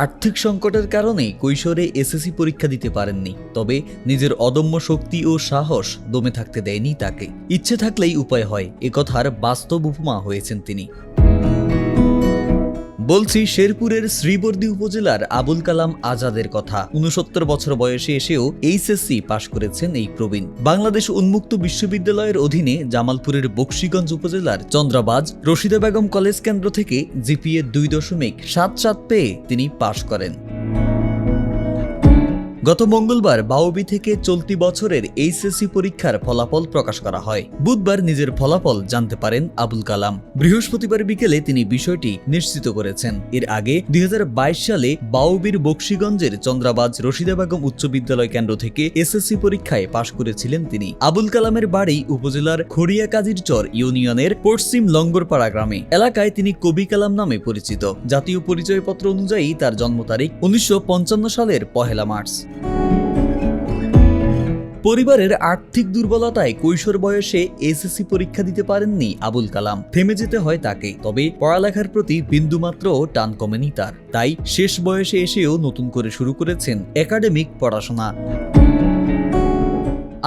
আর্থিক সংকটের কারণে কৈশোরে এসএসসি পরীক্ষা দিতে পারেননি, তবে নিজের অদম্য শক্তি ও সাহস দমে থাকতে দেয়নি তাকে। ইচ্ছে থাকলেই উপায় হয়, একথার বাস্তব উপমা হয়েছেন তিনি। বলছি শেরপুরের শ্রীবর্দী উপজেলার আবুল কালাম আজাদের কথা। ৬৯ বছর বয়সে এসেও এইচএসসি পাশ করেছেন এই প্রবীণ। বাংলাদেশ উন্মুক্ত বিশ্ববিদ্যালয়ের অধীনে জামালপুরের বকশীগঞ্জ উপজেলার চন্দ্রাবাজ রশিদা বেগম কলেজ কেন্দ্র থেকে জিপিএ ২.৭৭ পেয়ে তিনি পাশ করেন। গত মঙ্গলবার বাউবি থেকে চলতি বছরের এইচএসসি পরীক্ষার ফলাফল প্রকাশ করা হয়। বুধবার নিজের ফলাফল জানতে পারেন আবুল কালাম। বৃহস্পতিবার বিকেলে তিনি বিষয়টি নিশ্চিত করেছেন। এর আগে ২০২২ সালে বাউবির বকশীগঞ্জের চন্দ্রাবাজ রশিদা বেগম উচ্চ বিদ্যালয় কেন্দ্র থেকে এসএসসি পরীক্ষায় পাশ করেছিলেন তিনি। আবুল কালামের বাড়ি উপজেলার খড়িয়া কাজিরচর ইউনিয়নের পশ্চিম লঙ্গরপাড়া গ্রামে। এলাকায় তিনি কবি কালাম নামে পরিচিত। জাতীয় পরিচয়পত্র অনুযায়ী তার জন্ম তারিখ ১৯৫৫ সালের ১ মার্চ। পরিবারের আর্থিক দুর্বলতায় কৈশোর বয়সে এসএসসি পরীক্ষা দিতে পারেননি আবুল কালাম। থেমে যেতে হয় তাকে, তবে পড়ালেখার প্রতি বিন্দুমাত্র টান কমেনি তার। তাই শেষ বয়সে এসেও নতুন করে শুরু করেছেন একাডেমিক পড়াশোনা।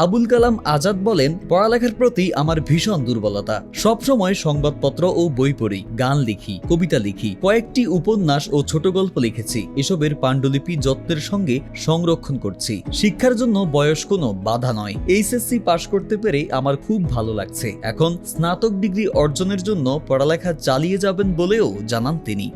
আবুল কালাম আজাদ বলেন, পড়ালেখার প্রতি আমার ভীষণ দুর্বলতা। সবসময় সংবাদপত্র ও বই পড়ি, গান লিখি, কবিতা লিখি, কয়েকটি উপন্যাস ও ছোট গল্প লিখেছি। এসবের পাণ্ডুলিপি যত্নের সঙ্গে সংরক্ষণ করছি। শিক্ষার জন্য বয়স কোনো বাধা নয়। এইচএসসি পাশ করতে পেরে আমার খুব ভালো লাগছে। এখন স্নাতক ডিগ্রি অর্জনের জন্য পড়ালেখা চালিয়ে যাবেন বলেও জানান তিনি।